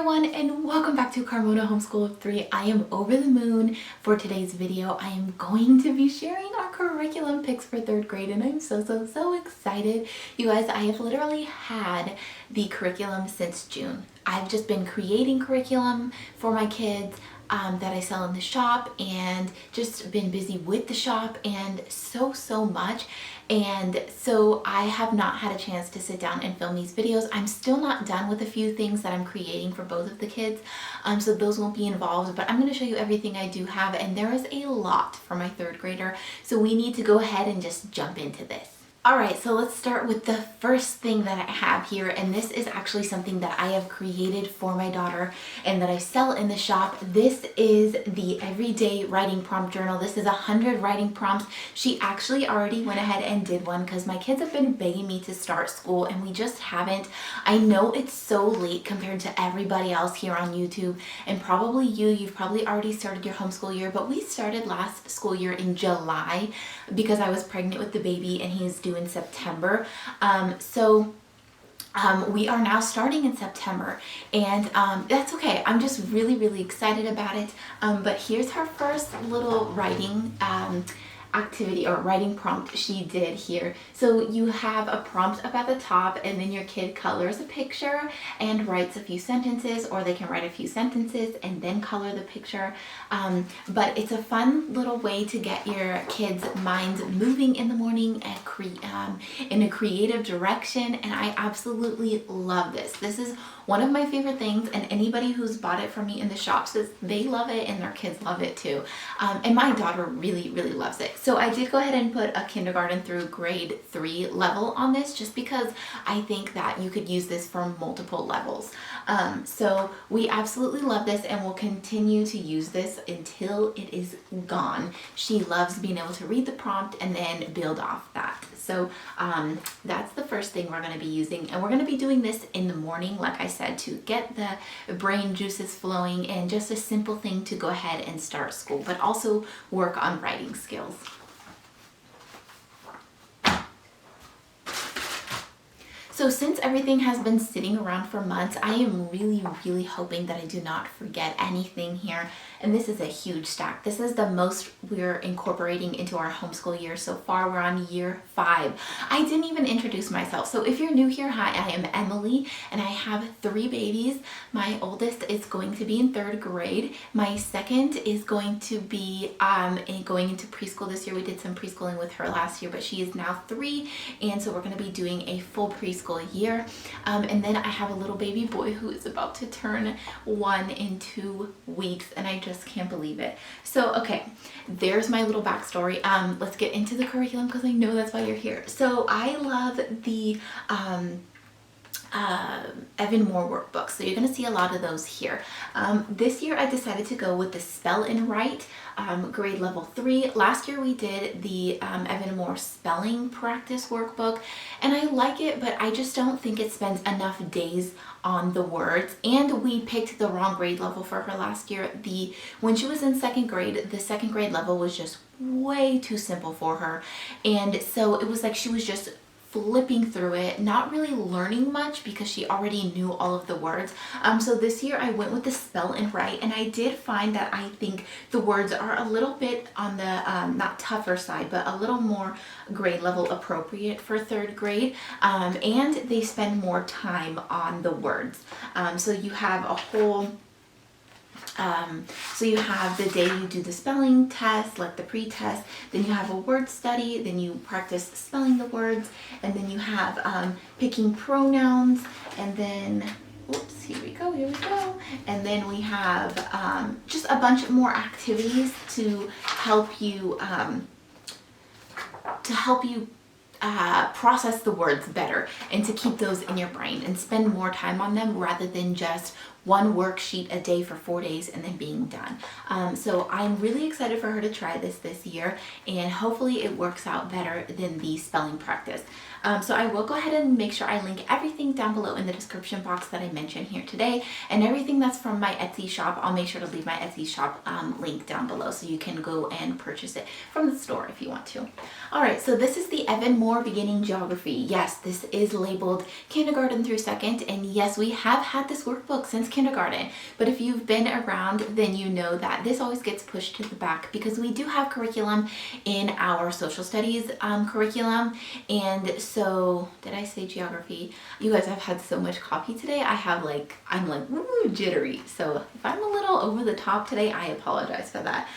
everyone, and welcome back to Carmona Homeschool of 3. I am over the moon for today's video. I am going to be sharing our curriculum picks for 3rd grade, and I'm so excited. You guys, I have literally had the curriculum since June. I've just been creating curriculum for my kids that I sell in the shop, and just been busy with the shop and so much. And so I have not had a chance to sit down and film these videos. I'm still not done with a few things that I'm creating for both of the kids, so those won't be involved, but I'm going to show you everything I do have, and there is a lot for my 3rd grader, so we need to go ahead and just jump into this. Alright, so let's start with the first thing that I have here, and this is actually something that I have created for my daughter and that I sell in the shop. This is the Everyday Writing Prompt Journal. This is 100 writing prompts. She actually already went ahead and did one because my kids have been begging me to start school and we just haven't. I know it's so late compared to everybody else here on YouTube, and probably you've probably already started your homeschool year, but we started last school year in July because I was pregnant with the baby and he's due in September. We are now starting in September, and that's okay. I'm just really excited about it. But here's her first little writing activity or writing prompt she did here. So you have a prompt up at the top, and then your kid colors a picture and writes a few sentences, or they can write a few sentences and then color the picture. But it's a fun little way to get your kids' minds moving in the morning and in a creative direction, and I absolutely love this. This is one of my favorite things, and anybody who's bought it from me in the shop says they love it and their kids love it too. And my daughter really loves it. So I did go ahead and put a kindergarten through grade 3 level on this, just because I think that you could use this for multiple levels. So we absolutely love this, and we'll continue to use this until it is gone. She loves being able to read the prompt and then build off that. So that's the first thing we're going to be using, and we're going to be doing this in the morning, like I said, to get the brain juices flowing, and just a simple thing to go ahead and start school, but also work on writing skills. So since everything has been sitting around for months, I am really hoping that I do not forget anything here. And this is a huge stack. This is the most we're incorporating into our homeschool year so far. We're on year 5. I didn't even introduce myself. So if you're new here, hi, I am Emily, and I have 3 babies. My oldest is going to be in 3rd grade. My second is going to be going into preschool this year. We did some preschooling with her last year, but she is now 3, and so we're going to be doing a full preschool year. And then I have a little baby boy who is about to turn 1 in 2 weeks, and I just can't believe it. So okay, there's my little backstory. Let's get into the curriculum, because I know that's why you're here. So I love the Evan Moore workbook, so you're going to see a lot of those here. This year I decided to go with the Spell and Write grade level 3. Last year we did the Evan Moore spelling practice workbook, and I like it, but I just don't think it spends enough days on the words, and we picked the wrong grade level for her last year. When she was in 2nd grade, the 2nd grade level was just way too simple for her, and so it was like she was just flipping through it, not really learning much because she already knew all of the words. So this year I went with the Spell and Write, and I did find that I think the words are a little bit on the not tougher side, but a little more grade level appropriate for 3rd grade, and they spend more time on the words. So you have a whole so you have the day you do the spelling test, like the pre-test, then you have a word study, then you practice spelling the words, and then you have picking pronouns, and then, oops, here we go, and then we have just a bunch more activities to help you process the words better, and to keep those in your brain and spend more time on them, rather than just one worksheet a day for 4 days and then being done. So I'm really excited for her to try this year, and hopefully it works out better than the spelling practice. So I will go ahead and make sure I link everything down below in the description box that I mentioned here today, and everything that's from my Etsy shop. I'll make sure to leave my Etsy shop link down below so you can go and purchase it from the store if you want to. Alright, so this is the Evan Moore Beginning Geography. Yes, this is labeled kindergarten through second, and yes, we have had this workbook since kindergarten, but if you've been around, then you know that this always gets pushed to the back because we do have curriculum in our social studies curriculum. And so, did I say geography? You guys, I've had so much coffee today. I'm like woo, jittery. So if I'm a little over the top today, I apologize for that.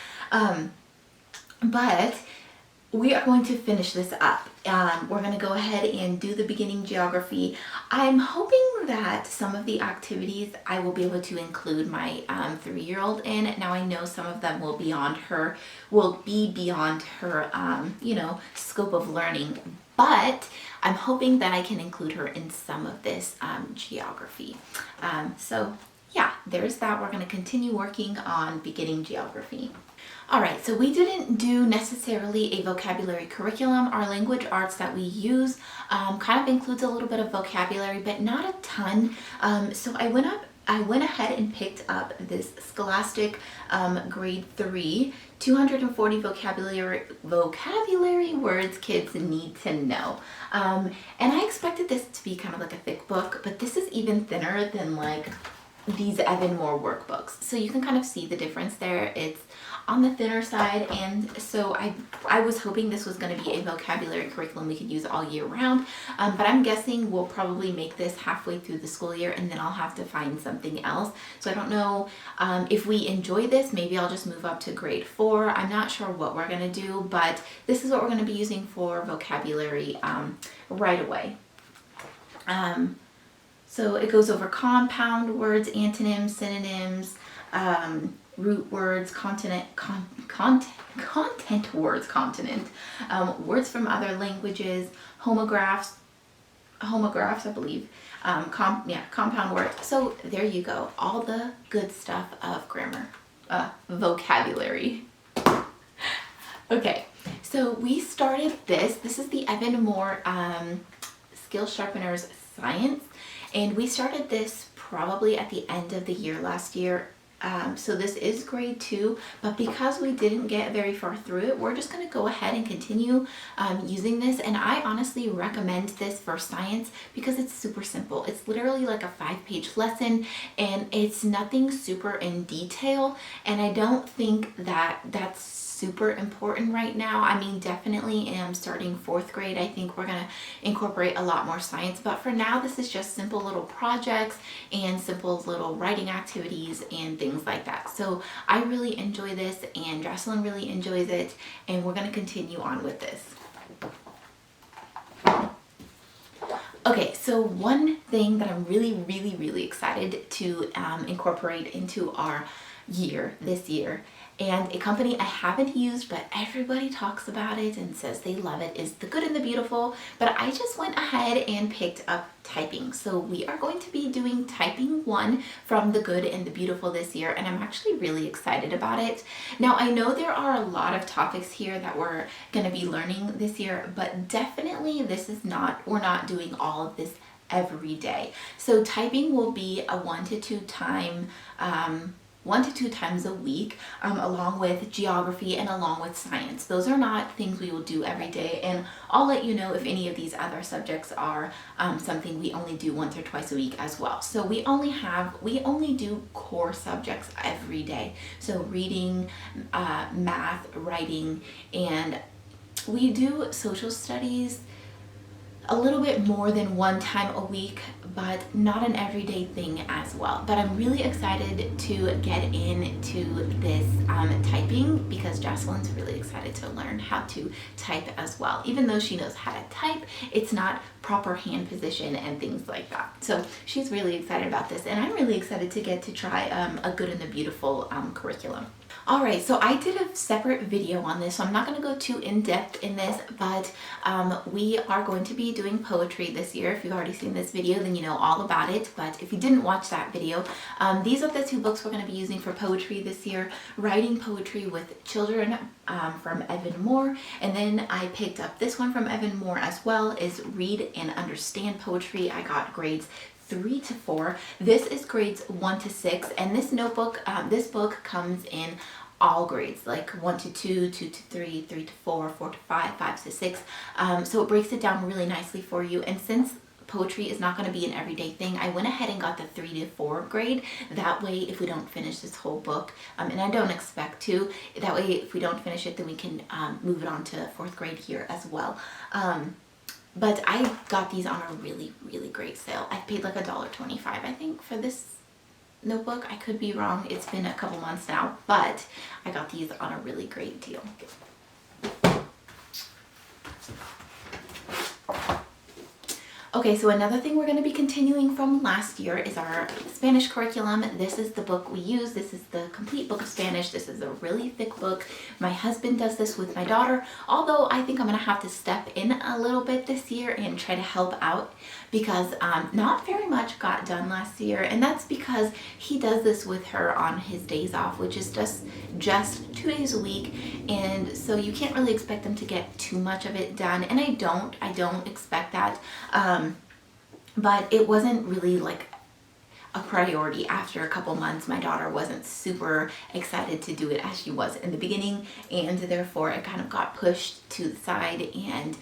But we are going to finish this up. We're going to go ahead and do the beginning geography. I'm hoping that some of the activities I will be able to include my 3-year-old in. Now I know some of them will be beyond her, scope of learning, but I'm hoping that I can include her in some of this geography. So yeah, there's that. We're going to continue working on beginning geography. Alright, so we didn't do necessarily a vocabulary curriculum. Our language arts that we use kind of includes a little bit of vocabulary, but not a ton. So I went ahead and picked up this Scholastic grade 3, 240 vocabulary words kids need to know. And I expected this to be kind of like a thick book, but this is even thinner than like these Evan Moore workbooks. So you can kind of see the difference there. It's on the thinner side, and so I was hoping this was going to be a vocabulary curriculum we could use all year round, but I'm guessing we'll probably make this halfway through the school year and then I'll have to find something else. So I don't know if we enjoy this, maybe I'll just move up to grade 4. I'm not sure what we're going to do, but this is what we're going to be using for vocabulary right away. So it goes over compound words, antonyms, synonyms, root words, content words, words from other languages, homographs, I believe, compound words. So there you go, all the good stuff of grammar, vocabulary. Okay, so we started this. This is the Evan Moore Skill Sharpeners Science, and we started this probably at the end of the year last year. So this is grade 2, but because we didn't get very far through it, we're just going to go ahead and continue using this. And I honestly recommend this for science because it's super simple. It's literally like a 5-page lesson, and it's nothing super in detail. And I don't think that that's super important right now. I mean, definitely starting 4th grade, I think we're going to incorporate a lot more science, but for now this is just simple little projects and simple little writing activities and things like that. So I really enjoy this, and Jocelyn really enjoys it, and we're going to continue on with this. Okay, so one thing that I'm really excited to incorporate into our this year, and a company I haven't used but everybody talks about it and says they love it, is The Good and the Beautiful. But I just went ahead and picked up typing. So we are going to be doing typing 1 from The Good and the Beautiful this year, and I'm actually really excited about it. Now I know there are a lot of topics here that we're going to be learning this year, but definitely we're not doing all of this every day. So typing will be a 1 to 2 times a week, along with geography and along with science. Those are not things we will do every day, and I'll let you know if any of these other subjects are something we only do once or twice a week as well. So we only do core subjects every day. So reading, math, writing, and we do social studies a little bit more than 1 time a week, but not an everyday thing as well. But I'm really excited to get into this typing because Jocelyn's really excited to learn how to type as well. Even though she knows how to type, it's not proper hand position and things like that. So she's really excited about this, and I'm really excited to get to try A Good and the Beautiful curriculum. Alright, so I did a separate video on this, so I'm not going to go too in-depth in this, but we are going to be doing poetry this year. If you've already seen this video, then you know all about it, but if you didn't watch that video, these are the two books we're going to be using for poetry this year. Writing Poetry with Children from Evan Moore, and then I picked up this one from Evan Moore as well, is Read and Understand Poetry. I got grades 3 to 4. This is grades 1 to 6, and this notebook, this book comes in all grades, like 1 to 2, 2 to 3, 3 to 4, 4 to 5, 5 to 6. So it breaks it down really nicely for you. And since poetry is not going to be an everyday thing, I went ahead and got the 3 to 4 grade. That way, if we don't finish this whole book, and I don't expect to, that way if we don't finish it, then we can move it on to 4th grade here as well. But I got these on a really, really great sale. I paid like $1.25, I think, for this notebook. I could be wrong. It's been a couple months now, but I got these on a really great deal. Okay, so another thing we're going to be continuing from last year is our Spanish curriculum. This is the book we use. This is the complete book of Spanish. This is a really thick book. My husband does this with my daughter, although I think I'm going to have to step in a little bit this year and try to help out because not very much got done last year, and that's because he does this with her on his days off, which is just 2 days a week, and so you can't really expect them to get too much of it done, and I don't expect that. But it wasn't really like a priority after a couple months. My daughter wasn't super excited to do it as she was in the beginning, and therefore it kind of got pushed to the side, and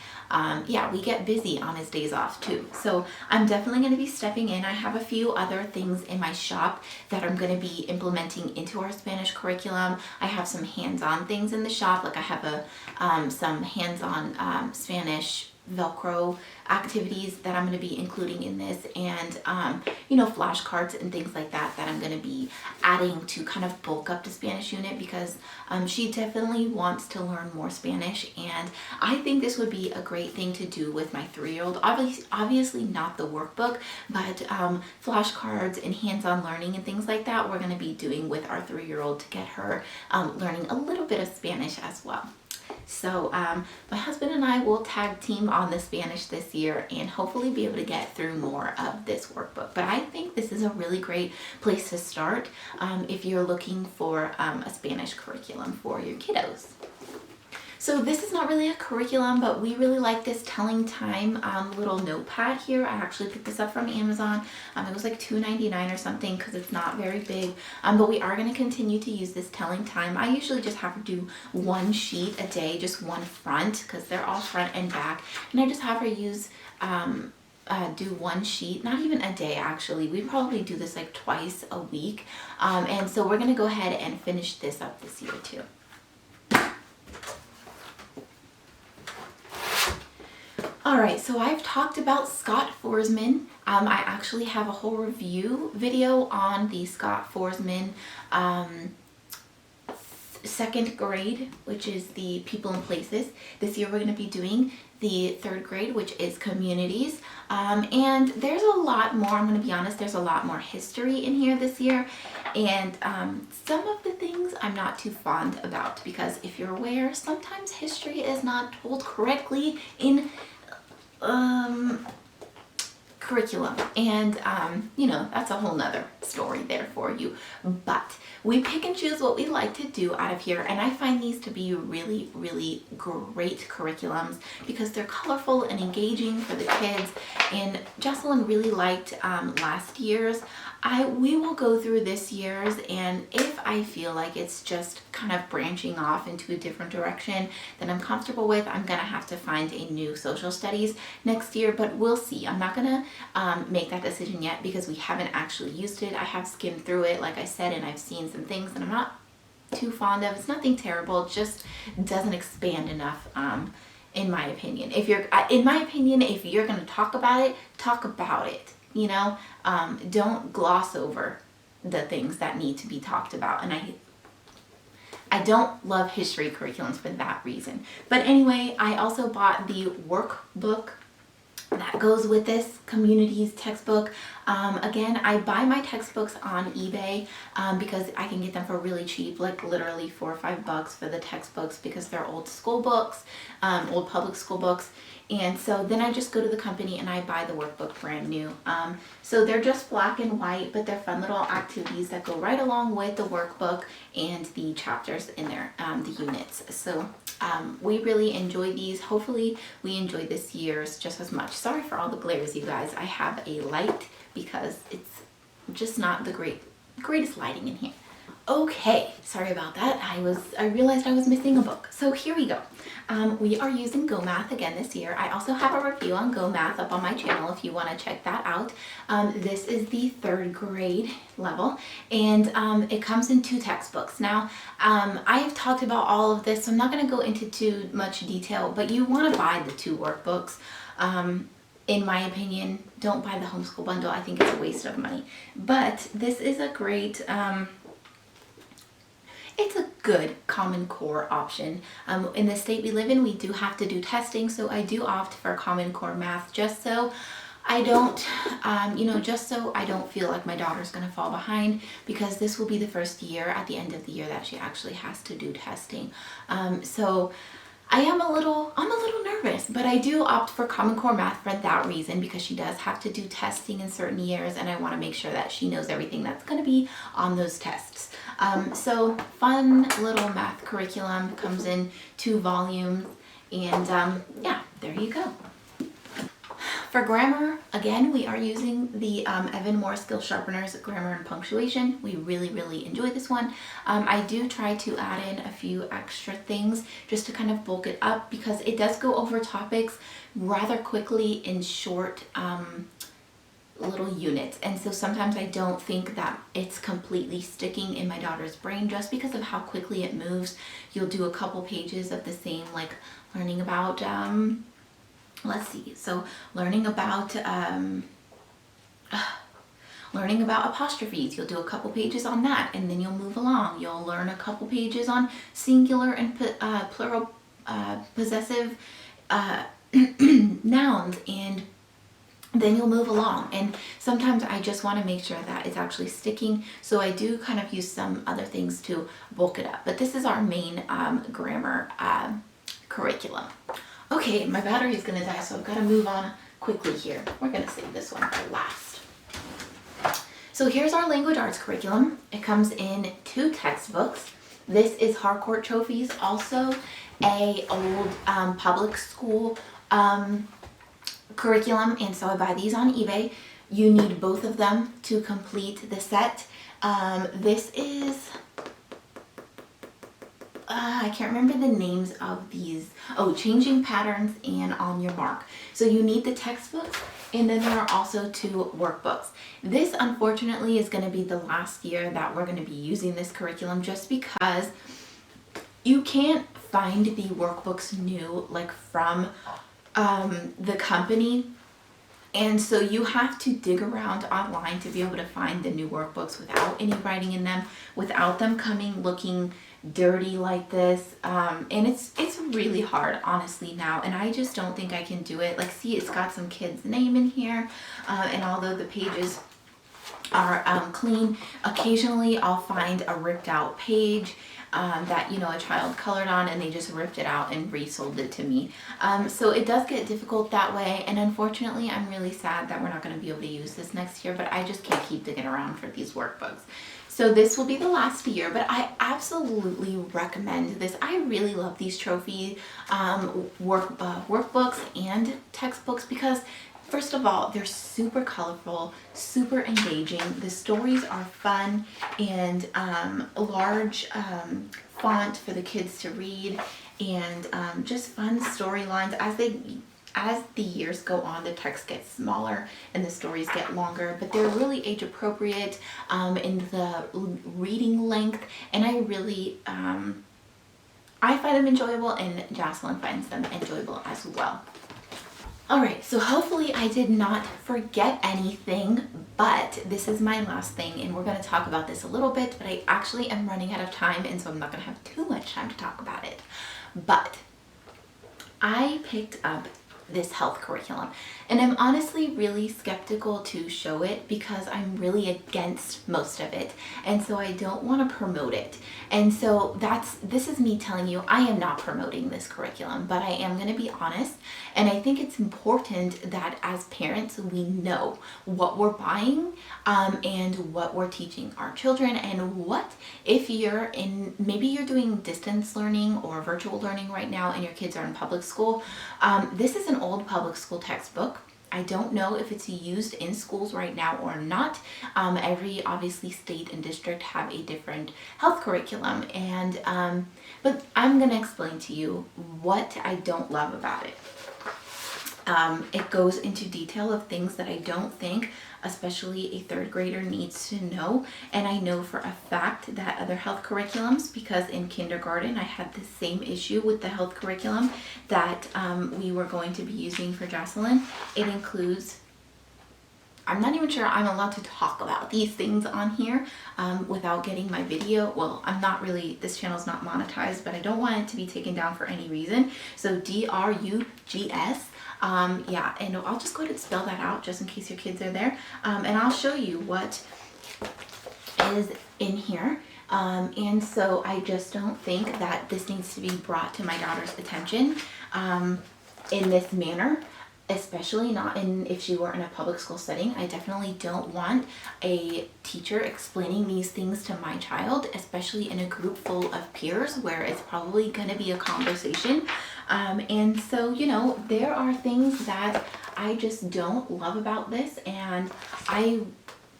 yeah, we get busy on his days off too. So I'm definitely going to be stepping in. I have a few other things in my shop that I'm going to be implementing into our Spanish curriculum. I have some hands-on things in the shop, like I have some hands-on Spanish Velcro activities that I'm going to be including in this, and you know, flashcards and things like that I'm going to be adding to kind of bulk up the Spanish unit, because she definitely wants to learn more Spanish, and I think this would be a great thing to do with my 3-year-old. Obviously not the workbook, but flashcards and hands-on learning and things like that we're going to be doing with our 3-year-old to get her learning a little bit of Spanish as well. So my husband and I will tag team on the Spanish this year and hopefully be able to get through more of this workbook. But I think this is a really great place to start if you're looking for a Spanish curriculum for your kiddos. So this is not really a curriculum, but we really like this telling time little notepad here. I actually picked this up from Amazon. It was like $2.99 or something because it's not very big, but we are going to continue to use this telling time. I usually just have her do one sheet a day, just one front, because they're all front and back, and I just have her use do one sheet, not even a day actually. We probably do this like twice a week, and so we're going to go ahead and finish this up this year too. Alright, so I've talked about Scott Forsman. I actually have a whole review video on the Scott Forsman 2nd grade, which is the People and Places. This year we're going to be doing the 3rd grade, which is Communities. And there's a lot more, I'm going to be honest, there's a lot more history in here this year. And some of the things I'm not too fond about, because if you're aware, sometimes history is not told correctly in curriculum, and you know, that's a whole nother story there for you. But we pick and choose what we like to do out of here, and I find these to be really, really great curriculums because they're colorful and engaging for the kids. And Jocelyn really liked last year's. We will go through this year's, and if I feel like it's just kind of branching off into a different direction that I'm comfortable with, I'm gonna have to find a new social studies next year, but we'll see. I'm not gonna make that decision yet because we haven't actually used it. I have skimmed through it, like I said, and I've seen some things that I'm not too fond of. It's nothing terrible, it just doesn't expand enough, in my opinion. If you're gonna talk about it, talk about it. You know, don't gloss over the things that need to be talked about. And I don't love history curriculums for that reason. But anyway, I also bought the workbook that goes with this communities textbook. Again, I buy my textbooks on eBay because I can get them for really cheap, like literally $4 or $5 for the textbooks, because they're old school books, old public school books. And so then I just go to the company and I buy the workbook brand new. So they're just black and white, but they're fun little activities that go right along with the workbook and the chapters in there, the units. So we really enjoy these. Hopefully we enjoy this year's just as much. Sorry for all the glares, you guys. I have a light because it's just not the greatest lighting in here. Okay, sorry about that. I realized I was missing a book. So here we go. We are using Go Math again this year. I also have a review on Go Math up on my channel if you want to check that out. This is the 3rd grade level, and it comes in 2 textbooks. Now, I've talked about all of this, so I'm not going to go into too much detail, but you want to buy the 2 workbooks. In my opinion, don't buy the homeschool bundle. I think it's a waste of money. But this is a great... it's a good Common Core option. In the state we live in, we do have to do testing, so I do opt for Common Core Math just so I don't, just so I don't feel like my daughter's gonna fall behind, because this will be the first year at the end of the year that she actually has to do testing. So I'm a little nervous, but I do opt for Common Core Math for that reason, because she does have to do testing in certain years, and I want to make sure that she knows everything that's going to be on those tests. So fun little math curriculum, comes in 2 volumes, and yeah, there you go. For grammar, again, we are using the Evan Moore Skill Sharpeners Grammar and Punctuation. We really enjoy this one. I do try to add in a few extra things just to kind of bulk it up, because it does go over topics rather quickly in short little units, and so sometimes I don't think that it's completely sticking in my daughter's brain just because of how quickly it moves. You'll do a couple pages of the same, like learning about let's see, so learning about apostrophes. You'll do a couple pages on that, and then you'll move along. You'll learn a couple pages on singular and plural possessive nouns, and then you'll move along. And sometimes I just want to make sure that it's actually sticking, so I do kind of use some other things to bulk it up. But this is our main grammar curriculum. Okay, my battery is going to die, so I've got to move on quickly here. We're going to save this one for last. So here's our language arts curriculum. It comes in 2 textbooks. This is Harcourt Trophies, also a old public school curriculum, and so I buy these on eBay. You need both of them to complete the set. This is I can't remember the names of these. Oh, Changing Patterns and On Your Mark. So you need the textbooks, and then there are also 2 workbooks. This, unfortunately, is going to be the last year that we're going to be using this curriculum, just because you can't find the workbooks new, like from the company. And so you have to dig around online to be able to find the new workbooks without any writing in them, without them coming looking dirty like this. And it's really hard, honestly, now, and I just don't think I can do it. Like, see, it's got some kid's name in here, and although the pages are clean, occasionally I'll find a ripped out page that, you know, a child colored on, and they just ripped it out and resold it to me. So it does get difficult that way, and unfortunately I'm really sad that we're not going to be able to use this next year, but I just can't keep digging around for these workbooks. So this will be the last year, but I absolutely recommend this. I really love these trophy workbooks and textbooks because, first of all, they're super colorful, super engaging. The stories are fun and large font for the kids to read, and just fun storylines. As the years go on, the text gets smaller and the stories get longer, but they're really age appropriate in the reading length, and I really I find them enjoyable, and Jocelyn finds them enjoyable as well. Alright, so hopefully I did not forget anything, but this is my last thing, and we're going to talk about this a little bit, but I actually am running out of time, and so I'm not going to have too much time to talk about it. But I picked up this health curriculum. And I'm honestly really skeptical to show it because I'm really against most of it. And so I don't want to promote it. And so this is me telling you I am not promoting this curriculum, but I am going to be honest. And I think it's important that as parents, we know what we're buying and what we're teaching our children, and what if maybe you're doing distance learning or virtual learning right now and your kids are in public school. This is an old public school textbook. I don't know if it's used in schools right now or not. Every obviously state and district have a different health curriculum, and but I'm going to explain to you what I don't love about it. It goes into detail of things that I don't think especially a third grader needs to know. And I know for a fact that other health curriculums, because in kindergarten I had the same issue with the health curriculum that we were going to be using for Jocelyn. It includes, I'm not even sure I'm allowed to talk about these things on here without getting my video. Well, I'm not really, this channel's not monetized, but I don't want it to be taken down for any reason. So DRUGS. Yeah, and I'll just go ahead and spell that out just in case your kids are there. And I'll show you what is in here. And so I just don't think that this needs to be brought to my daughter's attention in this manner, especially not if she were in a public school setting. I definitely don't want a teacher explaining these things to my child, especially in a group full of peers where it's probably going to be a conversation. And so, you know, there are things that I just don't love about this, and I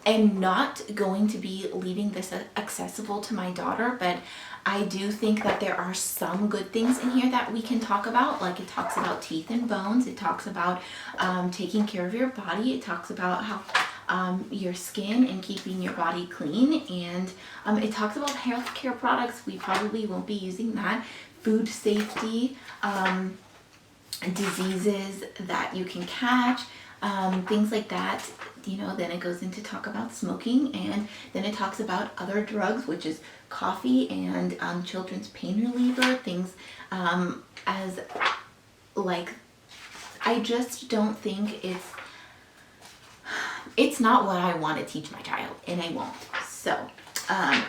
am not going to be leaving this accessible to my daughter, but I do think that there are some good things in here that we can talk about. Like, it talks about teeth and bones. It talks about taking care of your body. It talks about how your skin and keeping your body clean. And it talks about healthcare products. We probably won't be using that. Food safety, diseases that you can catch, things like that. You know, then it goes into talk about smoking, and then it talks about other drugs, which is coffee and children's pain reliever, things as like, I just don't think it's not what I want to teach my child, and I won't. So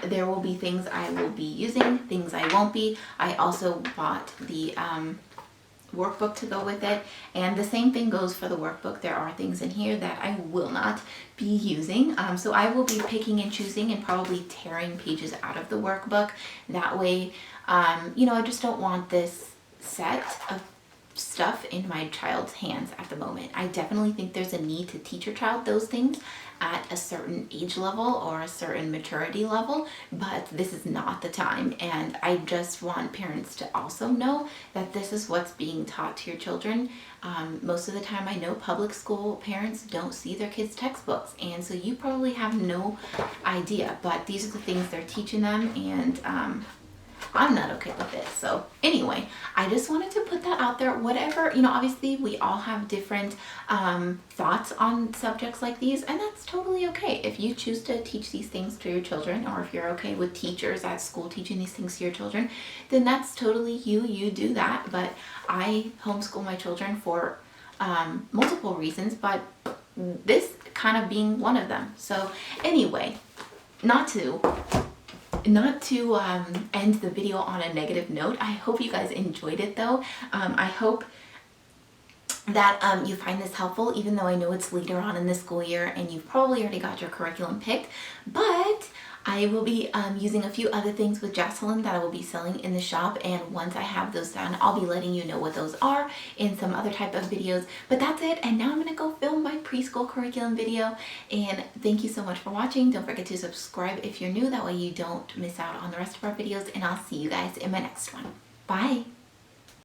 there will be things I will be using, things I won't be. I also bought the workbook to go with it, and the same thing goes for the workbook. There are things in here that I will not be using, so I will be picking and choosing and probably tearing pages out of the workbook. That way, you know, I just don't want this set of stuff in my child's hands at the moment. I definitely think there's a need to teach your child those things at a certain age level or a certain maturity level, but this is not the time. And I just want parents to also know that this is what's being taught to your children. Most of the time, I know public school parents don't see their kids' textbooks, and so you probably have no idea, but these are the things they're teaching them, and I'm not okay with it. So anyway, I just wanted to put that out there. Whatever, you know, obviously we all have different thoughts on subjects like these, and that's totally okay. If you choose to teach these things to your children, or if you're okay with teachers at school teaching these things to your children, then that's totally you do that. But I homeschool my children for multiple reasons, but this kind of being one of them. So anyway, not to end the video on a negative note. I hope you guys enjoyed it though. I hope that you find this helpful, even though I know it's later on in the school year and you've probably already got your curriculum picked. But I will be using a few other things with Jocelyn that I will be selling in the shop, and once I have those done, I'll be letting you know what those are in some other type of videos. But that's it, and now I'm going to go film my preschool curriculum video, and thank you so much for watching. Don't forget to subscribe if you're new, that way you don't miss out on the rest of our videos, and I'll see you guys in my next one. Bye!